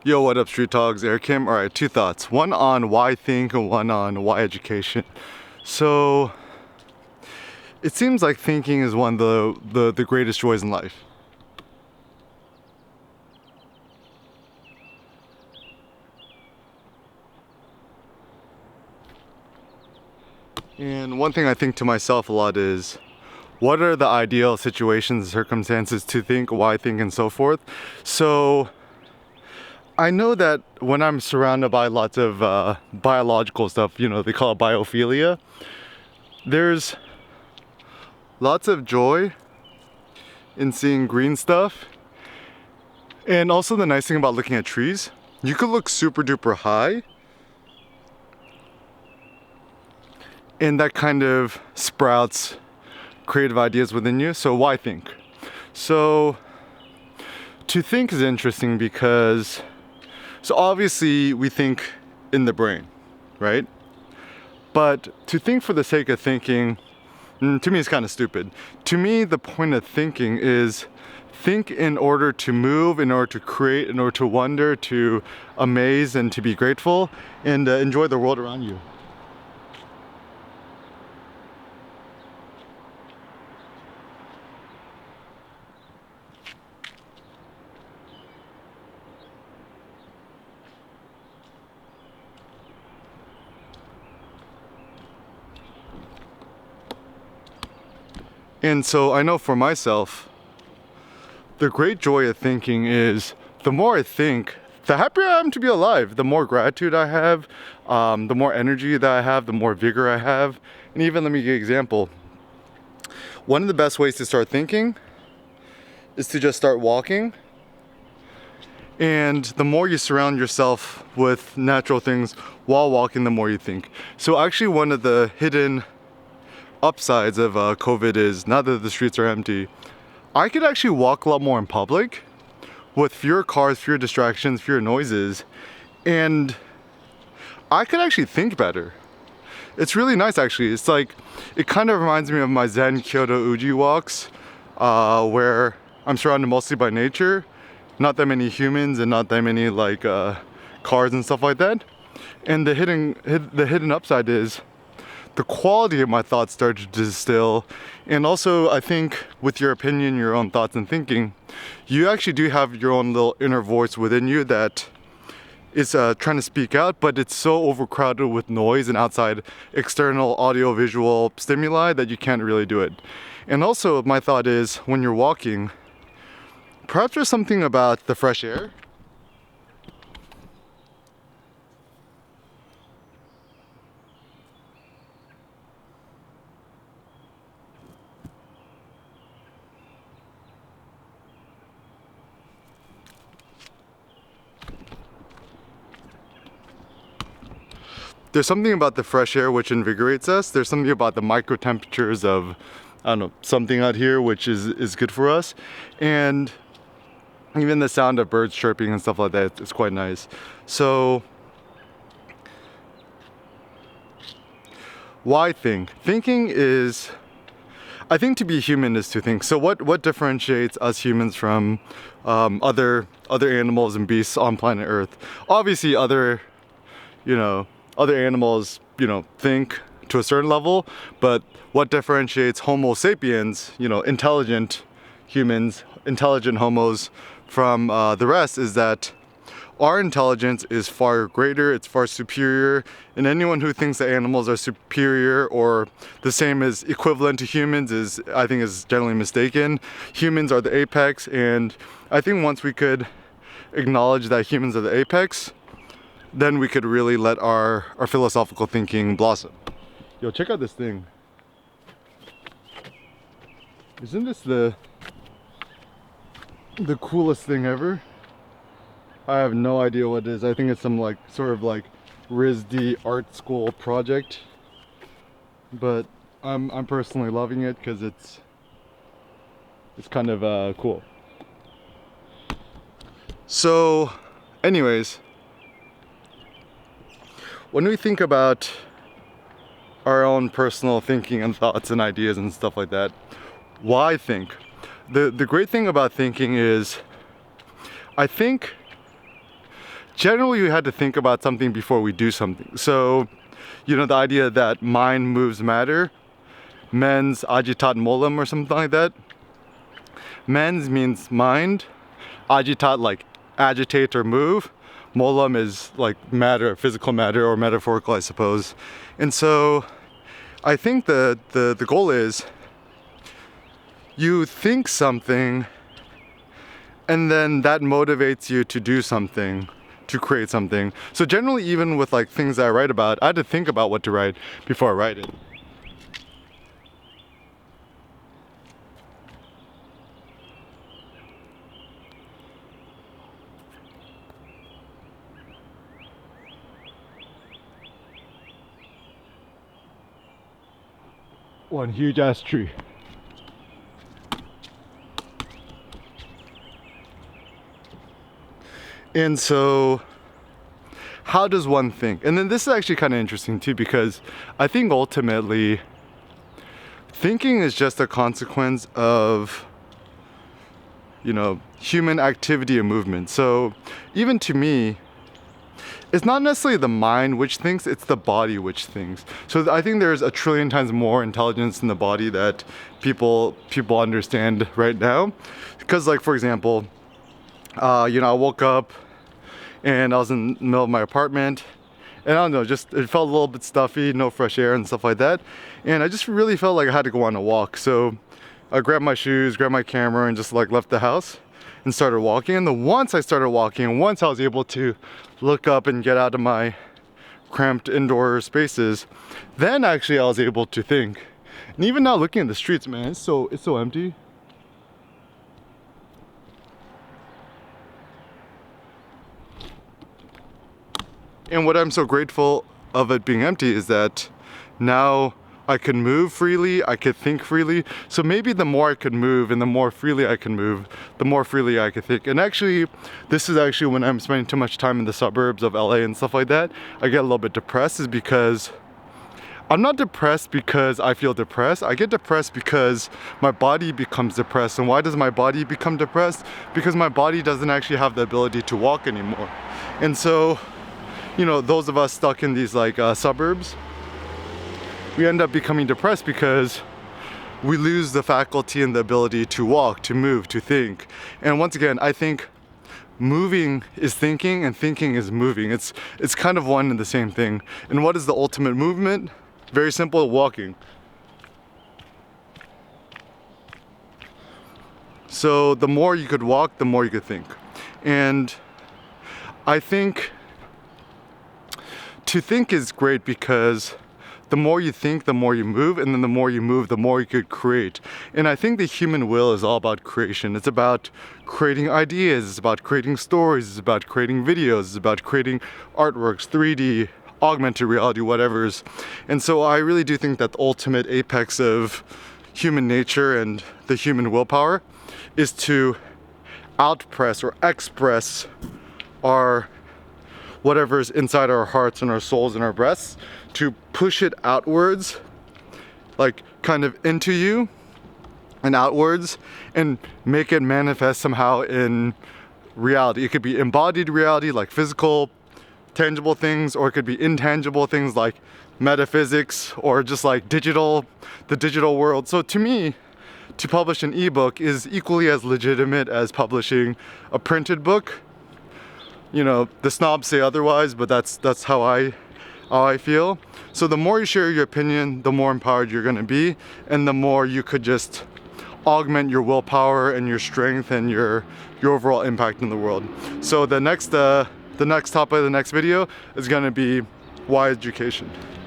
Yo, what up, Street Talks? Eric Kim. All right, two thoughts. One on why think and one on why education. So, it seems like thinking is one of the greatest joys in life. And one thing I think to myself a lot is, what are the ideal situations and circumstances to think, why think, and so forth? So, I know that when I'm surrounded by lots of biological stuff, they call it biophilia, there's lots of joy in seeing green stuff. And also the nice thing about looking at trees, you could look super duper high and that kind of sprouts creative ideas within you. So why think? So to think is interesting because, so obviously we think in the brain, right? But to think for the sake of thinking, to me, it's kind of stupid. To me, the point of thinking is think in order to move, in order to create, in order to wonder, to amaze, and to be grateful, and enjoy the world around you. And so I know for myself, the great joy of thinking is the more I think, the happier I am to be alive, the more gratitude I have, the more energy that I have, the more vigor I have. And even let me give you an example. One of the best ways to start thinking is to just start walking. And the more you surround yourself with natural things while walking, the more you think. So actually one of the hidden upsides of COVID is, now that the streets are empty, I could actually walk a lot more in public with fewer cars, fewer distractions, fewer noises, and I could actually think better. It's really nice actually. It's like, it kind of reminds me of my Zen Kyoto Uji walks, where I'm surrounded mostly by nature, not that many humans and not that many cars and stuff like that. And the hidden upside is the quality of my thoughts start to distill. And also I think with your opinion, your own thoughts and thinking, you actually do have your own little inner voice within you that is trying to speak out, but it's so overcrowded with noise and outside external audio visual stimuli that you can't really do it. And also my thought is, when you're walking, perhaps there's something about the fresh air. There's something about the fresh air which invigorates us. There's something about the micro temperatures of, I don't know, something out here which is good for us. And even the sound of birds chirping and stuff like that is quite nice. So why think? Thinking is, I think to be human is to think. So what differentiates us humans from other animals and beasts on planet Earth? Obviously other animals, think to a certain level, but what differentiates Homo sapiens, intelligent humans, intelligent homos from the rest is that our intelligence is far greater, it's far superior, and anyone who thinks that animals are superior or the same as equivalent to humans I think is generally mistaken. Humans are the apex, and I think once we could acknowledge that humans are the apex, then we could really let our philosophical thinking blossom. Yo, check out this thing. Isn't this the coolest thing ever? I have no idea what it is. I think it's some sort of RISD art school project. But I'm personally loving it because it's kind of cool. So anyways, when we think about our own personal thinking and thoughts and ideas and stuff like that, why think? The great thing about thinking is, I think generally we had to think about something before we do something. So, you know, the idea that mind moves matter, mens agitat molem or something like that. Mens means mind, agitat like agitate or move, molem is like matter, physical matter, or metaphorical, I suppose. And so I think the goal is you think something and then that motivates you to do something, to create something. So generally, even with like things that I write about, I had to think about what to write before I write it. One huge ass tree. And so how does one think? And then this is actually kind of interesting too, because I think ultimately thinking is just a consequence of, you know, human activity and movement. So even to me, it's not necessarily the mind which thinks, it's the body which thinks. So I think there's a trillion times more intelligence in the body that people understand right now. Because like, for example, you know, I woke up and I was in the middle of my apartment and I don't know, just it felt a little bit stuffy, no fresh air and stuff like that. And I just really felt like I had to go on a walk. So I grabbed my shoes, grabbed my camera, and just like left the house and started walking. And then once I started walking, and once I was able to look up and get out of my cramped indoor spaces, then actually I was able to think. And even now looking at the streets, man, it's so empty. And what I'm so grateful of it being empty is that now I can move freely, I could think freely. So maybe the more I could move and the more freely I can move, the more freely I could think. And actually, this is actually when I'm spending too much time in the suburbs of LA and stuff like that, I get a little bit depressed, is because I'm not depressed because I feel depressed. I get depressed because my body becomes depressed. And why does my body become depressed? Because my body doesn't actually have the ability to walk anymore. And so, you know, those of us stuck in these like suburbs, we end up becoming depressed because we lose the faculty and the ability to walk, to move, to think. And once again, I think moving is thinking and thinking is moving. It's kind of one and the same thing. And what is the ultimate movement? Very simple, walking. So the more you could walk, the more you could think. And I think to think is great because the more you think, the more you move, and then the more you move, the more you could create. And I think the human will is all about creation. It's about creating ideas, it's about creating stories, it's about creating videos, it's about creating artworks, 3D, augmented reality, whatever's. And so I really do think that the ultimate apex of human nature and the human willpower is to outpress or express our whatever's inside our hearts and our souls and our breasts, to push it outwards, like kind of into you and outwards, and make it manifest somehow in reality. It could be embodied reality, like physical, tangible things, or it could be intangible things like metaphysics, or just like the digital world. So to me, to publish an ebook is equally as legitimate as publishing a printed book. You know, the snobs say otherwise, but that's how I feel. So the more you share your opinion, the more empowered you're gonna be, and the more you could just augment your willpower and your strength and your overall impact in the world. So the next topic of the next video is gonna be why education.